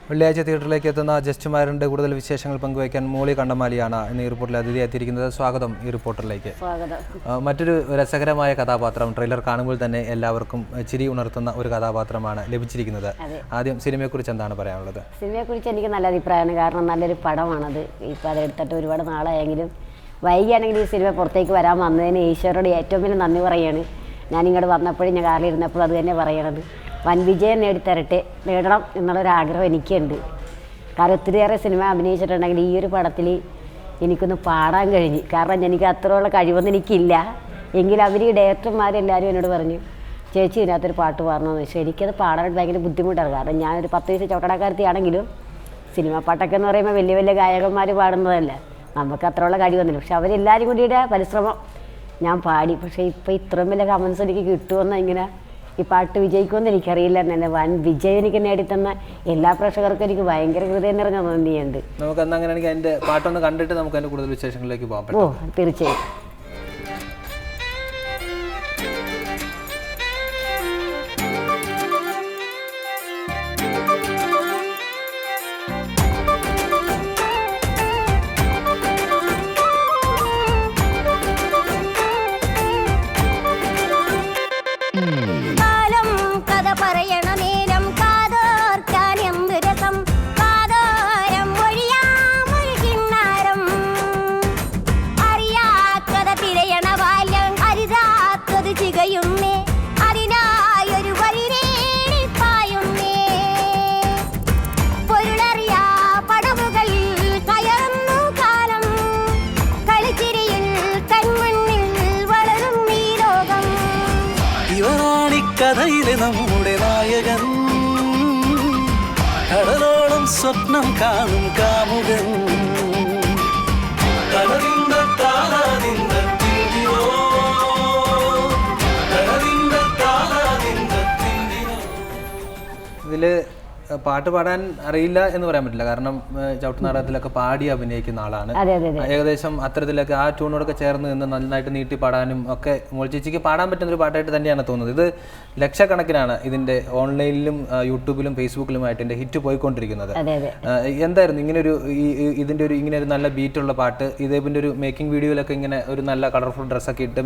വെള്ളിയാഴ്ച തിയേറ്ററിലേക്ക് എത്തുന്ന ജസ്റ്റുമാരുടെ കൂടുതൽ വിശേഷങ്ങൾ പങ്കുവയ്ക്കാൻ മോളി കണ്ടമാലിയാണ് ഇന്ന് ഈ റിപ്പോർട്ടിൽ അതിഥിയെത്തിയിരിക്കുന്നത്. സ്വാഗതം ഈ റിപ്പോർട്ടറിലേക്ക്. മറ്റൊരു രസകരമായ കഥാപാത്രം ട്രെയിലർ കാണുമ്പോൾ തന്നെ എല്ലാവർക്കും ചിരി ഉണർത്തുന്ന ഒരു കഥാപാത്രമാണ് ലഭിച്ചിരിക്കുന്നത്. ആദ്യം സിനിമയെക്കുറിച്ച് എന്താണ് പറയാനുള്ളത്? സിനിമയെക്കുറിച്ച് എനിക്ക് നല്ല അഭിപ്രായമാണ്. കാരണം നല്ലൊരു പടമാണത്. ഇപ്പോൾ അതെടുത്തിട്ട് ഒരുപാട് നാളായെങ്കിലും വൈകിയാണെങ്കിൽ ഈ സിനിമ പുറത്തേക്ക് വരാൻ വന്നതിന് ഈശ്വരോട് ഏറ്റവും വലിയ നന്ദി പറയുകയാണ്. ഞാനിങ്ങോട്ട് വന്നപ്പോഴും ഞാൻ കാറിലിരുന്നപ്പോൾ അത് തന്നെ പറയണത്. വൻ വിജയം നേടണം എന്നുള്ളൊരാഗ്രഹം എനിക്കുണ്ട്. കാരണം ഒത്തിരിയേറെ സിനിമ അഭിനയിച്ചിട്ടുണ്ടെങ്കിൽ ഈ ഒരു പടത്തിൽ എനിക്കൊന്ന് പാടാൻ കഴിഞ്ഞു. കാരണം എനിക്ക് അത്രയുള്ള കഴിവൊന്നും എനിക്കില്ല. എങ്കിലും അവർ ഈ ഡയറക്ടർമാരെല്ലാവരും എന്നോട് പറഞ്ഞു, ചേച്ചി ഇതിനകത്തൊരു പാട്ട് പാടണമെന്ന് വെച്ചാൽ എനിക്കത് പാടാനായിട്ട് ഭയങ്കര ബുദ്ധിമുട്ടാണ്. കാരണം ഞാനൊരു 10 വയസ്സ് ചവിട്ടടക്കാരത്തിയാണെങ്കിലും സിനിമ പാട്ടൊക്കെ എന്ന് പറയുമ്പോൾ വലിയ വലിയ ഗായകന്മാർ പാടുന്നതല്ല, നമുക്ക് അത്രയുള്ള കഴിവൊന്നുമില്ല. പക്ഷെ അവരെല്ലാവരും കൂടിയുടെ പരിശ്രമം ഞാൻ പാടി. പക്ഷേ ഇപ്പോൾ ഇത്രയും വലിയ കമൻസ് എനിക്ക് കിട്ടുമെന്ന് ഇങ്ങനെ ഈ പാട്ട് വിജയിക്കുമെന്ന് എനിക്കറിയില്ല. തന്നെ വൻ വിജയം എനിക്ക് നേടിത്തന്ന എല്ലാ പ്രേക്ഷകർക്കും എനിക്ക് ഭയങ്കര ഹൃദയം നിറഞ്ഞ നന്ദിയുണ്ട്. നമുക്ക് അങ്ങനെയാണെങ്കിൽ അതിൻ്റെ പാട്ടൊന്ന് കണ്ടിട്ട് നമുക്ക് അതിൻ്റെ കൂടുതൽ വിശേഷങ്ങളിലേക്ക് പോകാം. ഓ തീർച്ചയായും. കഥയിലെ നമ്മുടെ നായകൻ കടലോളം സ്വപ്നം കാണും കാമുകൻ. ഇതില് പാട്ട് പാടാൻ അറിയില്ല എന്ന് പറയാൻ പറ്റില്ല. കാരണം ചവിട്ടുനാടകത്തിലൊക്കെ പാടി അഭിനയിക്കുന്ന ആളാണ്. ഏകദേശം അത്തരത്തിലൊക്കെ ആ ട്യൂണോടൊക്കെ ചേർന്ന് നിന്ന് നന്നായിട്ട് നീട്ടി പാടാനും ഒക്കെ മോൾ ചേച്ചിക്ക് പാടാൻ പറ്റുന്ന ഒരു പാട്ടായിട്ട് തന്നെയാണ് തോന്നുന്നത്. ഇത് ലക്ഷക്കണക്കിനാണ് ഇതിന്റെ ഓൺലൈനിലും യൂട്യൂബിലും ഫേസ്ബുക്കിലുമായിട്ട് ഇതിന്റെ ഹിറ്റ് പോയിക്കൊണ്ടിരിക്കുന്നത്. എന്തായിരുന്നു ഇതിന്റെ ഒരു ഇങ്ങനെ ഒരു നല്ല ബീറ്റുള്ള പാട്ട്? ഇതിന്റെ ഒരു മേക്കിംഗ് വീഡിയോയിലൊക്കെ ഇങ്ങനെ ഒരു നല്ല കളർഫുൾ ഡ്രസ്സൊക്കെ ഇട്ട്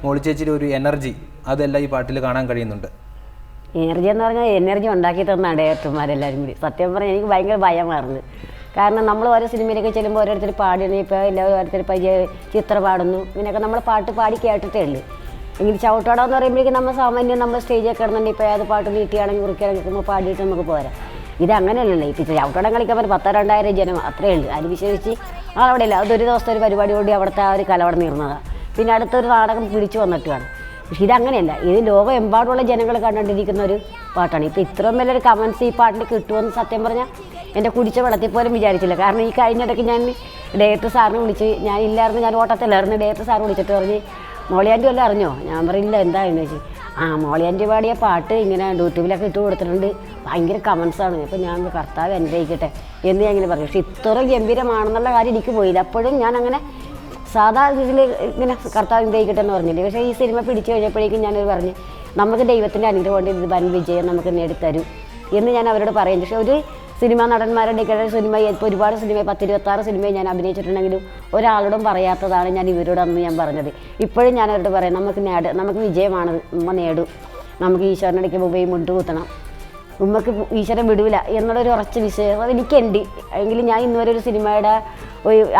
മോൾ ചേച്ചിയുടെ ഒരു എനർജി അതെല്ലാം ഈ പാട്ടിൽ കാണാൻ കഴിയുന്നുണ്ട്. എനർജി എന്ന് പറഞ്ഞാൽ എനർജി ഉണ്ടാക്കി തന്നാണ് ഡയറക്ടർമാരെല്ലാവരും കൂടി. സത്യം പറഞ്ഞാൽ എനിക്ക് ഭയങ്കര ഭയമായിരുന്നു. കാരണം നമ്മൾ ഓരോ സിനിമയിലൊക്കെ ചെല്ലുമ്പോൾ ഓരോരുത്തർ പാടുന്നു. ഇപ്പോൾ എല്ലാവരും ഓരോരുത്തർ ചിത്ര പാടുന്നു. ഇങ്ങനെയൊക്കെ നമ്മൾ പാട്ട് പാടി കേട്ടിട്ടേ ഉള്ളൂ. എങ്കിൽ ചവിട്ടോടം എന്ന് പറയുമ്പോഴേക്കും നമ്മൾ സാമാന്യം നമ്മൾ സ്റ്റേജിൽ കിടന്നുണ്ട്. ഇപ്പോൾ അത് പാട്ട് നീട്ടിയാണെങ്കിൽ കുറിക്കുകയാണെങ്കിൽ നമ്മൾ പാടിയിട്ട് നമുക്ക് പോരാം. ഇതങ്ങനെയല്ലല്ലോ. ഇപ്പോൾ ചവിട്ടോടം കളിക്കാൻ പറ്റും 10,000-2,000 ജനം അത്രയേ ഉള്ളൂ. അതിന് വിശേഷിച്ച് അവിടെ ഇല്ല. അതൊരു ദിവസത്തെ ഒരു പരിപാടി കൂടി അവിടുത്തെ ആ ഒരു കലവടം നീർന്നതാണ്. പിന്നെ അടുത്തൊരു നാടകം പിടിച്ചു വന്നിട്ട് വേണം. പക്ഷെ ഇതങ്ങനെയല്ല. ഇത് ലോകമെമ്പാടുള്ള ജനങ്ങൾ കണ്ടുകൊണ്ടിരിക്കുന്ന ഒരു പാട്ടാണ്. ഇപ്പോൾ ഇത്രയും വലിയൊരു കമൻസ് ഈ പാട്ടിന് കിട്ടുമെന്ന് സത്യം പറഞ്ഞാൽ എൻ്റെ കുടിച്ച വെള്ളത്തിൽ പോലും വിചാരിച്ചില്ല. കാരണം ഈ കഴിഞ്ഞിടയ്ക്ക് ഞാൻ ഡയറക്ടർ സാറിനെ വിളിച്ച്, ഞാൻ ഇല്ലായിരുന്നു, ഞാൻ ഓട്ടത്തിലായിരുന്നു. ഡയറക്ടർ സാർ വിളിച്ചിട്ട് പറഞ്ഞ്, മോളിയാൻറ്റി വല്ലതും അറിഞ്ഞോ? ഞാൻ പറയില്ല, എന്താണെന്ന് ചോദിച്ചു. മോളിയാൻറ്റി പാടിയ പാട്ട് ഇങ്ങനെ യൂട്യൂബിലൊക്കെ ഇട്ട് കൊടുത്തിട്ടുണ്ട്, ഭയങ്കര കമൻസാണ്. അപ്പോൾ ഞാൻ കർത്താവ് അനുഗ്രഹിക്കട്ടെ എന്ന് ഞാൻ ഇങ്ങനെ പറഞ്ഞു. പക്ഷെ ഇത്ര ഗംഭീരമാണെന്നുള്ള കാര്യം എനിക്ക് പോയില്ല. അപ്പോഴും ഞാൻ അങ്ങനെ സാധാ ഇതിൽ ഇങ്ങനെ കർത്താവ് അനുഗ്രഹിക്കട്ടെ എന്ന് പറഞ്ഞില്ലേ. പക്ഷേ ഈ സിനിമ പിടിച്ചു കഴിഞ്ഞപ്പോഴേക്കും ഞാനത് പറഞ്ഞ്, നമുക്ക് ദൈവത്തിൻ്റെ അനുഗ്രഹം കൊണ്ട് ഇത് വൻ വിജയം നമുക്ക് നേടിത്തരും എന്ന് ഞാൻ അവരോട് പറയും. പക്ഷേ ഒരു സിനിമാ നടന്മാരുടെ സിനിമ ഇപ്പോൾ ഒരുപാട് സിനിമ 10-26 സിനിമയിൽ ഞാൻ അഭിനയിച്ചിട്ടുണ്ടെങ്കിലും ഒരാളോടും പറയാത്തതാണ് ഞാൻ ഇവരോട് അന്ന് ഞാൻ പറഞ്ഞത്. ഇപ്പോഴും ഞാൻ അവരോട് പറയാം, നമുക്ക് വിജയമാണ്, ഉമ്മ നേടും, നമുക്ക് ഈശ്വരനിടയ്ക്ക് മുമ്പേ മുട്ടുകുത്തണം, ഉമ്മക്ക് ഈശ്വരൻ വിടൂല എന്നുള്ളൊരു ഉറച്ച വിശ്വാസം എനിക്കുണ്ട്. എങ്കിലും ഞാൻ ഇന്നുവരെ ഒരു സിനിമയുടെ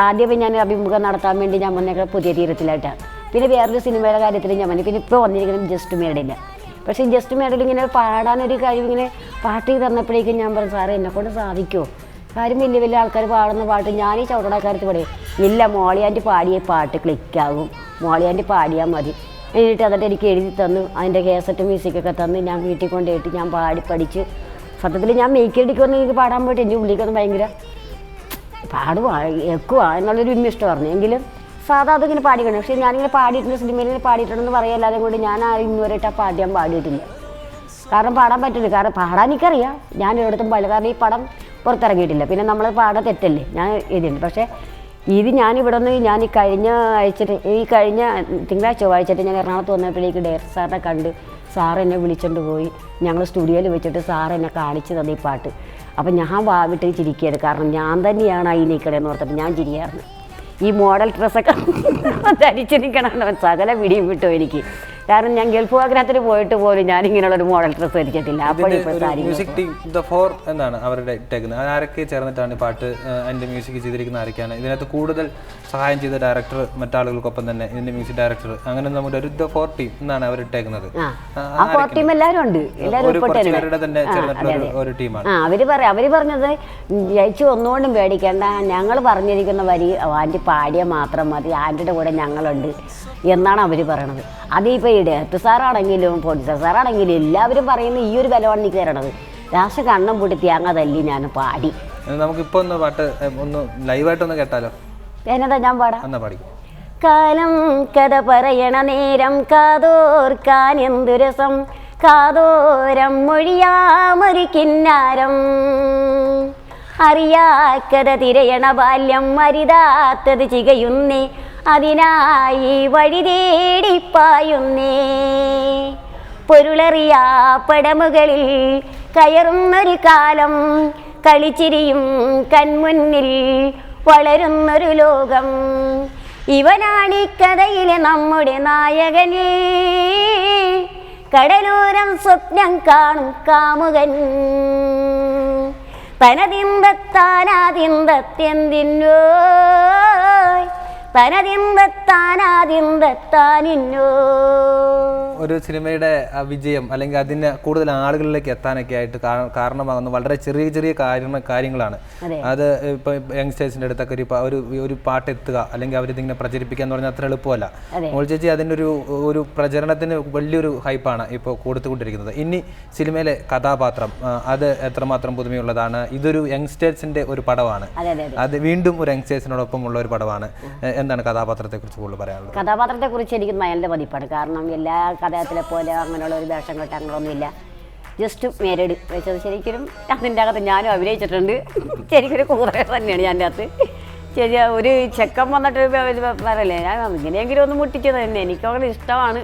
ആദ്യമേ ഞാൻ അഭിമുഖം നടത്താൻ വേണ്ടി ഞാൻ വന്നേക്ക പുതിയ തീരത്തിലായിട്ടാണ്. പിന്നെ വേറൊരു സിനിമയുടെ കാര്യത്തിൽ ഞാൻ വന്നു. പിന്നെ ഇപ്പോൾ വന്നിരിക്കുന്നത് ജസ്റ്റ് മേഡില്ല. പക്ഷേ ജസ്റ്റ് മേഡിൽ ഇങ്ങനെ പാടാനൊരു കഴിവിങ്ങനെ പാട്ട് തന്നപ്പോഴേക്കും ഞാൻ പറഞ്ഞു, സാറേ എന്നെക്കൊണ്ട് സാധിക്കുമോ? കാര്യം വലിയ വലിയ ആൾക്കാർ പാടുന്ന പാട്ട് ഞാൻ ഈ ചവിട്ടടക്കാരത്ത് പറയും, ഇല്ല മോളിയാൻറ്റി പാടിയ പാട്ട് ക്ലിക്കാകും, മോളിയാൻറ്റി പാടിയാൽ മതി. എന്നിട്ട് എന്നിട്ട് എനിക്ക് എഴുതി തന്നു, അതിൻ്റെ കേസറ്റ് മ്യൂസിക്കൊക്കെ തന്ന് ഞാൻ വീട്ടിൽ കൊണ്ടുപോയിട്ട് ഞാൻ പാടി പഠിച്ച്. സത്യത്തിൽ ഞാൻ മേക്കടിക്കുമെന്ന് എനിക്ക് പാടാൻ പോയിട്ട് എൻ്റെ ഉള്ളിലേക്കൊന്നും ഭയങ്കര പാടുവാ കേൾക്കുക എന്നുള്ളൊരു ഇഷ്ടമായിരുന്നു. എങ്കിലും സാധാ അതിങ്ങനെ പാടിക്കണം. പക്ഷേ ഞാനിങ്ങനെ പാടിയിട്ടുണ്ട്, സിനിമയിൽ പാടിയിട്ടുണ്ടെന്ന് പറയല്ലാതെ കൊണ്ട് ഞാൻ ഇന്നുവരെയായിട്ട് ആ പാട്ട് ഞാൻ പാടിയിട്ടില്ല. കാരണം പാടാൻ പറ്റില്ല. കാരണം പാടാൻ എനിക്കറിയാം, ഞാൻ ഒരിടത്തും പാടില്ല. കാരണം ഈ പടം പുറത്തിറങ്ങിയിട്ടില്ല. പിന്നെ നമ്മൾ പാടാൻ തെറ്റല്ലേ, ഞാൻ എഴുതിയിട്ടുണ്ട്. പക്ഷേ ഇത് ഞാനിവിടെ നിന്ന് ഞാൻ ഈ കഴിഞ്ഞ തിങ്കളാഴ്ച ചൊവ്വാഴ്ചയായിട്ട് ഞാൻ എറണാകുളത്ത് വന്നപ്പോഴേക്ക് ഡയറക്ടർ സാറിനെ കണ്ട് സാർ എന്നെ വിളിച്ചുകൊണ്ട് പോയി. ഞങ്ങൾ സ്റ്റുഡിയോയിൽ വെച്ചിട്ട് സാർ എന്നെ കാണിച്ചു തന്നെ ഈ പാട്ട്. അപ്പം ഞാൻ വാവിട്ട് ചിരിക്കുകയായിരുന്നു. കാരണം ഞാൻ തന്നെയാണ് ഈ നിൽക്കണമെന്ന് ഓർത്തപ്പോൾ ഞാൻ ചിരിയായിരുന്നു. ഈ മോഡൽ ഡ്രസ്സൊക്കെ ധരിച്ച് നിൽക്കണം സകല പിടിയും വിട്ടു എനിക്ക്. കാരണം ഞാൻ ഗൾഫ് ആഗ്രഹത്തിന് പോയിട്ട് പോലും ഞാനിങ്ങനെയുള്ളൊരു മോഡൽ ഡ്രസ്സ് ധരിച്ചിട്ടില്ല. മ്യൂസിക് ടീം ദ ഫോർ എന്നാണ് അവരുടെ ഇട്ടേക്കുന്നത്. ആരൊക്കെ ചേർന്നിട്ടാണ് പാട്ട് അതിൻ്റെ മ്യൂസിക് ചെയ്തിരിക്കുന്ന ആരൊക്കെയാണ്? ഇതിനകത്ത് കൂടുതൽ സഹായം ചെയ്ത ഡയറക്ടർ, മറ്റാളുകൾക്കൊപ്പം തന്നെ ഇതിന്റെ മ്യൂസിക് ഡയറക്ടർ, അങ്ങനെ നമ്മുടെ ഒരു ദ ഫോർ ടീം എന്നാണ് അവർ ഇട്ടേക്കുന്നത്. എല്ലാവരും ഉണ്ട്, തന്നെ ചേർന്നിട്ടുള്ള ഒരു ടീമാണ്. അവര് പറഞ്ഞത് ജയിച്ചു ഒന്നുകൊണ്ടും പേടിക്കേണ്ട, ഞങ്ങൾ പറഞ്ഞിരിക്കുന്ന വരി ആൻറ്റി പാടിയ മാത്രം മതി, ആൻറ്റിയുടെ കൂടെ ഞങ്ങളുണ്ട് എന്നാണ് അവർ പറയണത്. അതിപ്പോൾ ഈ ഡയറക്ടർ സാറാണെങ്കിലും പ്രൊഡ്യൂസർ സാറാണെങ്കിലും എല്ലാവരും പറയുന്ന ഈ ഒരു ബലമാണ് എനിക്ക് തരണത്. ലാസ്റ്റ് കണ്ണം പൂട്ടി തേങ്ങ തല്ലി ഞാൻ പാടി. നമുക്കിപ്പോ ഒന്ന് പാട്ട് ഒന്ന് ലൈവായിട്ടൊന്ന് കേട്ടാലോ? എന്നതാ ഞാൻ പാടാം. എന്നാ പാടി. കാലം കഥ പറയണ നേരം കാതോർക്കാൻ എന്തു രസം, കാതോരം മൊഴിയാമൊരു കിന്നാരം, അറിയാക്കഥ തിരയണ ബാല്യം അരിതാത്തത് ചികയുന്നേ, അതിനായി വഴി തേടിപ്പായുന്നേ, പൊരുളറിയാ പടമുകളിൽ കയറുന്നൊരു കാലം, കളിച്ചിരിയും കൺമുന്നിൽ വളരുന്നൊരു ലോകം, ഇവനാണീ കഥയിലെ നമ്മുടെ നായകനേ, കടലോരം സ്വപ്നം കാണും കാമുകൻ, തനതിന്തത്താനാതിന്തത്തെന്തിന്നോ, തനതിന്തത്താനാതിന്തത്താനിന്നോ. ഒരു സിനിമയുടെ വിജയം അല്ലെങ്കിൽ അതിന് കൂടുതൽ ആളുകളിലേക്ക് എത്താനൊക്കെ ആയിട്ട് കാരണമാകുന്ന വളരെ ചെറിയ ചെറിയ കാര്യങ്ങളാണ്. അത് ഇപ്പൊ യങ്സ്റ്റേഴ്സിന്റെ അടുത്തൊക്കെ ഒരു പാട്ട് എത്തുക അല്ലെങ്കിൽ അവരിതിങ്ങനെ പ്രചരിപ്പിക്കുക എന്ന് പറഞ്ഞാൽ അത്ര എളുപ്പമല്ല. മോൾ ചേച്ചി അതിൻ്റെ ഒരു പ്രചരണത്തിന് വലിയൊരു ഹൈപ്പാണ് ഇപ്പോൾ കൊടുത്തുകൊണ്ടിരിക്കുന്നത്. ഇനി സിനിമയിലെ കഥാപാത്രം അത് എത്രമാത്രം പുതുമയുള്ളതാണ്. ഇതൊരു യങ്സ്റ്റേഴ്സിന്റെ ഒരു പടമാണ്, അത് വീണ്ടും ഒരു യങ്സ്റ്റേഴ്സിനോടൊപ്പം ഉള്ള ഒരു പടമാണ്. എന്താണ് കഥാപാത്രത്തെ കുറിച്ച് കൂടുതൽ പറയാനുള്ളത്? കഥാപാത്രത്തെ കുറിച്ച് എനിക്ക് നല്ല മതിപ്പാണ്. കാരണം എല്ലാ കഥാത്തിലെ പോലെ അങ്ങനെയുള്ള ഒരു വേഷം കെട്ടങ്ങളൊന്നുമില്ല. ജസ്റ്റ് മേരഡ് വെച്ചത് ശരിക്കും അതിൻ്റെ അകത്ത് ഞാനും അഭിനയിച്ചിട്ടുണ്ട്. ശരിക്കൊരു കൂതറ തന്നെയാണ് ഞാൻ അകത്ത്. ശരി, ഒരു ചെക്കൻ വന്നിട്ട് പറയല്ലേ, ഞാൻ ഇങ്ങനെയെങ്കിലും ഒന്ന് മുട്ടിച്ചത് തന്നെ എനിക്കങ്ങനെ ഇഷ്ടമാണ്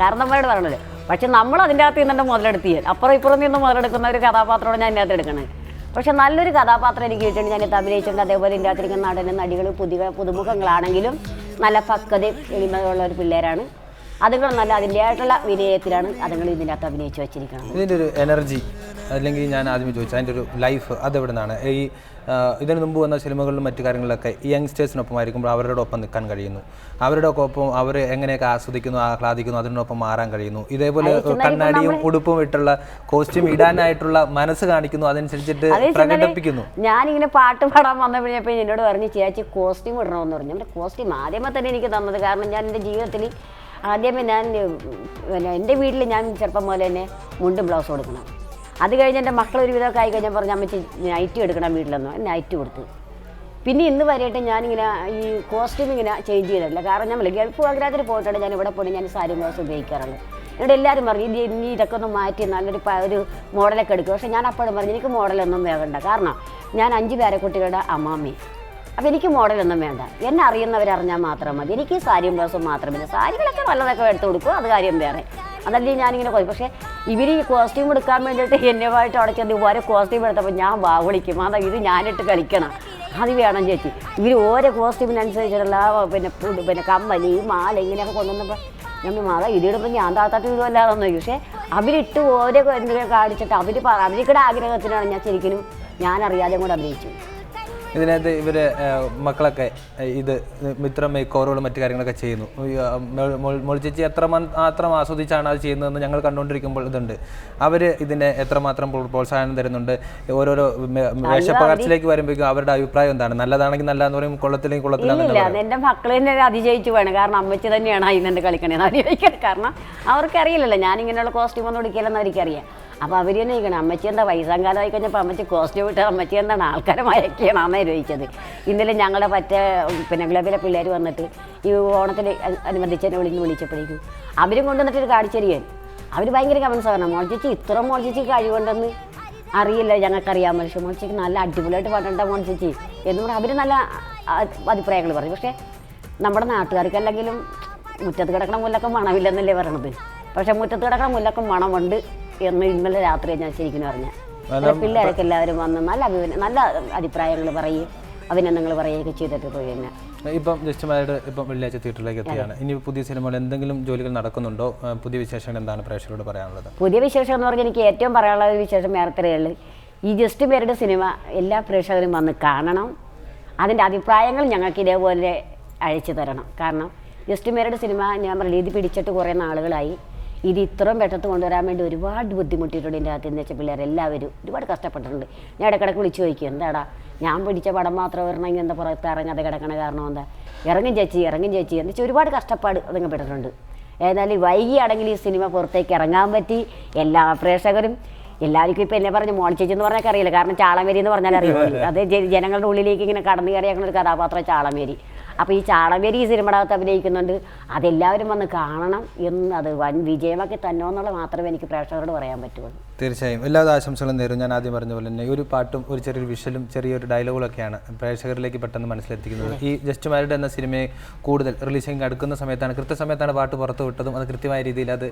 കാരണന്മാരോട് പറയണത്. പക്ഷെ നമ്മൾ അതിൻ്റെ അകത്ത് നിന്നെ മുതലെടുത്ത് ചെയ്യാൻ അപ്പുറം ഇപ്പുറം നിന്ന് മുതലെടുക്കുന്ന ഒരു കഥാപാത്രമാണ് ഞാൻ ഇതിനകത്ത് എടുക്കണത്. പക്ഷെ നല്ലൊരു കഥാപാത്രം എനിക്ക് കിട്ടിയിട്ടുണ്ട്. ഞാനിത് അഭിനയിച്ചിട്ടുണ്ട്. അതേപോലെ ഇതിൻ്റെ അകത്തിരിക്കുന്ന നടനും നടികൾ പുതുമുഖങ്ങളാണെങ്കിലും നല്ല പക്വതയും എളിമയുള്ള ഒരു പിള്ളേരാണ്. അതുങ്ങൾ നല്ല അതിൻ്റെതായിട്ടുള്ള വിനയത്തിലാണ് അതുങ്ങൾ ഇതിൻ്റെ അകത്ത് അഭിനയിച്ച് വെച്ചിരിക്കുന്നത്. ഇതിൻ്റെ ഒരു എനർജി അല്ലെങ്കിൽ ഞാൻ ആദ്യം ചോദിച്ചു അതിൻ്റെ ഒരു ലൈഫ് അതെവിടെ നിന്നാണ്? ഈ ഇതിനു മുമ്പ് വന്ന സിനിമകളിലും മറ്റു കാര്യങ്ങളിലൊക്കെ ഈ യങ്സ്റ്റേഴ്സിനൊപ്പം ആയിരിക്കുമ്പോൾ അവരുടെ ഒപ്പം നിൽക്കാൻ കഴിയുന്നു, അവരുടെ ഒപ്പം അവർ എങ്ങനെയൊക്കെ ആസ്വദിക്കുന്നു ആഹ്ലാദിക്കുന്നു അതിനൊപ്പം മാറാൻ കഴിയുന്നു. ഇതേപോലെ കണ്ണാടിയും ഉടുപ്പും ഇട്ടുള്ള കോസ്റ്റ്യൂം ഇടാനായിട്ടുള്ള മനസ്സ് കാണിക്കുന്നു, അതനുസരിച്ചിട്ട് പ്രകടിപ്പിക്കുന്നു. ഞാനിങ്ങനെ പാട്ട് പാടാൻ വന്നപ്പോഴപ്പോൾ എന്നോട് പറഞ്ഞു ചേച്ചി കോസ്റ്റ്യൂം ഇടണമെന്ന് പറഞ്ഞു. എൻ്റെ കോസ്റ്റ്യൂം ആദ്യമേ തന്നെ എനിക്ക് തന്നത്, കാരണം ഞാൻ എൻ്റെ ജീവിതത്തിൽ ആദ്യമേ ഞാൻ എൻ്റെ വീട്ടിൽ ഞാൻ ചെറുപ്പം പോലെ തന്നെ മുണ്ടും ബ്ലൗസ് കൊടുക്കണം. അത് കഴിഞ്ഞ് എൻ്റെ മക്കളൊരു വിധമൊക്കെ ആയി കഴിഞ്ഞാൽ പറഞ്ഞു അമ്മച്ചി നൈറ്റ് എടുക്കണം വീട്ടിലൊന്നും, നൈറ്റ് കൊടുത്തു. പിന്നെ ഇന്ന് വരെയായിട്ട് ഞാനിങ്ങനെ ഈ കോസ്റ്റ്യൂം ഇങ്ങനെ ചേഞ്ച് ചെയ്തിട്ടില്ല. കാരണം നമ്മൾ ഗൾഫ് ആഗ്രഹത്തിൽ പോയിട്ടുണ്ട്, ഞാൻ ഇവിടെ പോയി ഞാൻ സാരി ബ്ലൗസ് ഉപയോഗിക്കാറുള്ളത്. എന്നോട് എല്ലാവരും പറഞ്ഞു ഇനി ഇതൊക്കെ ഒന്ന് മാറ്റി നല്ലൊരു മോഡലൊക്കെ എടുക്കും. പക്ഷേ ഞാൻ അപ്പോഴും പറഞ്ഞു എനിക്ക് മോഡലൊന്നും വേണ്ട, കാരണം ഞാൻ 5 പേരക്കുട്ടികളുടെ അമ്മാമ്മയും. അപ്പോൾ എനിക്ക് മോഡലൊന്നും വേണ്ട, എന്നെ അറിയുന്നവരറിഞ്ഞാൽ മാത്രം മതി. എനിക്ക് സാരിയും ബ്ലൗസും മാത്രമല്ല, സാരികളൊക്കെ നല്ലതൊക്കെ എടുത്ത് കൊടുക്കും, അത് കാര്യം വേറെ, അതല്ലേ ഞാനിങ്ങനെ പോയി. പക്ഷേ ഇവർ ഈ കോസ്റ്റ്യൂം എടുക്കാൻ വേണ്ടിയിട്ട് എന്നെയുമായിട്ട് അവിടെ ചെന്ന് ഓരോ കോസ്റ്റ്യൂം എടുത്തപ്പോൾ ഞാൻ വിളിക്കും, അതാ ഇത് ഞാനിട്ട് കളിക്കണം, അത് വേണം ചേച്ചി. ഇവർ ഓരോ കോസ്റ്റ്യൂമിനനുസരിച്ചുള്ള പിന്നെ കമ്മല് മാല ഇങ്ങനെയൊക്കെ കൊണ്ടുവന്നപ്പോൾ ഞാൻ മാതാ ഇതിടുമ്പോൾ ഞാൻ താത്താട്ട് ഇതുമല്ലാതെന്ന് ചോദിക്കും. പക്ഷേ അവരിട്ട് ഓരോ എന്തെങ്കിലും കാണിച്ചിട്ട് അവർക്കിടെ ആഗ്രഹത്തിനാണ് ഞാൻ ശരിക്കും ഞാനറിയാതെ കൂടെ അഭിനയിച്ചു. ഇതിനകത്ത് ഇവർ മക്കളൊക്കെ ഇത് ഇത്ര മേക്ക് ഓവറുകളും മറ്റു കാര്യങ്ങളൊക്കെ ചെയ്യുന്നു. മോൾ ചേച്ചി എത്രമാത്രം ആസ്വദിച്ചാണ് അത് ചെയ്യുന്നതെന്ന് ഞങ്ങൾ കണ്ടുകൊണ്ടിരിക്കുമ്പോൾ ഇതുണ്ട്. അവർ ഇതിനെ എത്രമാത്രം പ്രോത്സാഹനം തരുന്നുണ്ട്. ഓരോരോ വേഷപ്പകർച്ചിലേക്ക് വരുമ്പോഴേക്കും അവരുടെ അഭിപ്രായം എന്താണ്? നല്ലതാണെങ്കിൽ നല്ലതെന്ന് പറയും, കൊള്ളത്തില്ലെങ്കിൽ കൊള്ളത്തില്ല. എൻ്റെ മക്കൾ തന്നെ അതിജയിച്ചു വേണം, കാരണം അമ്മച്ചി തന്നെയാണ് അതിനെ കളിക്കണേന്ന് അതിജയിക്കണം. കാരണം അവർക്കറിയില്ലല്ലോ ഞാനിങ്ങനെയുള്ള കോസ്റ്റ്യൂം ഒന്നും എടുക്കില്ലെന്ന് അവർക്കറിയാം. അപ്പോൾ അവർ തന്നെ ചോദിക്കണം അമ്മച്ചി എന്താ വയസ്സാം കാലമായി കഴിഞ്ഞപ്പോൾ അമ്മച്ചി കോസ്റ്റ്യൂം ഇട്ട് അമ്മച്ചി എന്താണ് ആൾക്കാരെ മയക്കിയണമെന്നാണ് ചോദിച്ചത്. ഇന്നലെ ഞങ്ങളുടെ പിന്നെ ക്ലബിലെ പിള്ളേർ വന്നിട്ട് ഈ ഓണത്തിന് അനുബന്ധിച്ച് എന്നെ വിളിച്ചപ്പോഴേക്കും അവരും കൊണ്ടുവന്നിട്ടൊരു കാണിച്ചെറിയാൻ അവർ ഭയങ്കര കമൻസ് പറഞ്ഞു, മോൾ ചേച്ചി ഇത്ര മോൾ ചേച്ചി കഴിവുണ്ടെന്ന് അറിയില്ല, ഞങ്ങൾക്കറിയാൻ പക്ഷേ മോൾ ചേച്ചി നല്ല അടിപൊളിയായിട്ട് പാടണ്ട മോൾ ചേച്ചി എന്ന് പറഞ്ഞാൽ അവർ നല്ല അഭിപ്രായങ്ങൾ പറയും. പക്ഷേ നമ്മുടെ നാട്ടുകാർക്കല്ലെങ്കിലും മുറ്റത്ത് കിടക്കണ മുല്ലക്കം മണമില്ലെന്നല്ലേ പറയണത്. പക്ഷേ മുറ്റത്ത് കിടക്കണ മുല്ലക്കം മണമുണ്ട് എന്ന് ഇന്നലെ രാത്രി ഞാൻ ശരിക്കും പറഞ്ഞ പിള്ളേരൊക്കെ എല്ലാവരും വന്ന് നല്ല അഭിപ്രായങ്ങൾ പറയും, അഭിനന്ദനങ്ങൾ പറയുകയൊക്കെ ചെയ്തിട്ട് പോയി തന്നെ. ഇപ്പം ജസ്റ്റ് മാരീഡ് ഇപ്പം വെള്ളിയാഴ്ച തിയേറ്ററിലേക്ക് എത്തിയാണ്. ഇനി പുതിയ സിനിമകൾ എന്തെങ്കിലും ജോലികൾ നടക്കുന്നുണ്ടോ? പുതിയ വിശേഷങ്ങൾ എന്താണ് പ്രേക്ഷകരോട് പറയാനുള്ളത്? പുതിയ വിശേഷം എന്ന് പറഞ്ഞാൽ എനിക്ക് ഏറ്റവും പറയാനുള്ള ഒരു വിശേഷം വേറെത്രയുള്ളൂ. ഈ ജസ്റ്റ് മാരീഡ് സിനിമ എല്ലാ പ്രേക്ഷകരും വന്ന് കാണണം. അതിൻ്റെ അഭിപ്രായങ്ങൾ ഞങ്ങൾക്ക് ഇതേപോലെ അയച്ചു തരണം. കാരണം ജസ്റ്റ് മാരീഡ് സിനിമ ഞാൻ പറഞ്ഞില്ല, ഇത് പിടിച്ചിട്ട് കുറേ നാളുകളായി. ഇത് ഇത്രയും പെട്ടെന്ന് കൊണ്ടുവരാൻ വേണ്ടി ഒരുപാട് ബുദ്ധിമുട്ടിയിട്ടുണ്ട്. എൻ്റെ അകത്ത് എന്ന് വെച്ചാൽ പിള്ളേരെല്ലാവരും ഒരുപാട് കഷ്ടപ്പെട്ടിട്ടുണ്ട്. ഞാൻ ഇടയ്ക്കിടയ്ക്ക് വിളിച്ച് ചോദിക്കും, എന്താടാ ഞാൻ പിടിച്ച പടം മാത്രം വരണമെങ്കിൽ എന്താ പുറത്ത് ഇറങ്ങാതെ കിടക്കണ കാരണം എന്താ? ഇറങ്ങും ചേച്ചി എന്ന് വെച്ചാൽ ഒരുപാട് കഷ്ടപ്പാട് അതങ്ങപ്പെട്ടിട്ടുണ്ട്. ഏതായാലും വൈകിയാണെങ്കിൽ ഈ സിനിമ പുറത്തേക്ക് ഇറങ്ങാൻ പറ്റി. എല്ലാ പ്രേക്ഷകരും എല്ലാവർക്കും ഇപ്പം എന്നെ പറഞ്ഞ് മോൾ ചേച്ചി എന്ന് പറഞ്ഞാൽ അറിയില്ല, കാരണം ചാളമേരി എന്ന് പറഞ്ഞാൽ അറിയുമല്ലോ. അത് ജനങ്ങളുടെ ഉള്ളിലേക്ക് ഇങ്ങനെ കടന്നു കയറിയാക്കുന്ന ഒരു കഥാപാത്രം ചാളമേരി. അപ്പോൾ ഈ ചാളമേരി ഈ സിനിമയുടെ അകത്ത് അഭിനയിക്കുന്നുണ്ട്. അതെല്ലാവരും വന്ന് കാണണം എന്ന്, അത് വൻ വിജയമാക്കി തന്നോ എന്നുള്ളത് മാത്രമേ എനിക്ക് പ്രേക്ഷകരോട് പറയാൻ പറ്റുള്ളൂ. തീർച്ചയായും എല്ലാവിധ ആശംസകളും നേരും. ഞാൻ ആദ്യം പറഞ്ഞ പോലെ തന്നെ ഒരു പാട്ടും ഒരു ചെറിയൊരു വിഷ്വലും ചെറിയൊരു ഡയലോഗുകളൊക്കെയാണ് പ്രേക്ഷകരിലേക്ക് പെട്ടെന്ന് മനസ്സിലെത്തിക്കുന്നത്. ഈ ജസ്റ്റ് മാരീഡ് എന്ന സിനിമയെ കൂടുതൽ റിലീസിങ് അടുക്കുന്ന സമയത്താണ്, കൃത്യസമയത്താണ് പാട്ട് പുറത്തു വിട്ടതും അത് കൃത്യമായ രീതിയിൽ അത്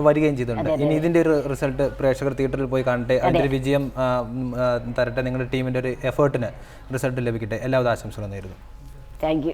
വരികയും ചെയ്തിട്ടുണ്ട്. ഇനി ഇതിൻ്റെ ഒരു റിസൾട്ട് പ്രേക്ഷകർ തിയേറ്ററിൽ പോയി കാണട്ടെ, അതിൻ്റെ ഒരു വിജയം തരട്ടെ, നിങ്ങളുടെ ടീമിൻ്റെ ഒരു എഫേർട്ടിന് റിസൾട്ട് ലഭിക്കട്ടെ. എല്ലാവിധ ആശംസകളും നേരുന്നു. Thank you.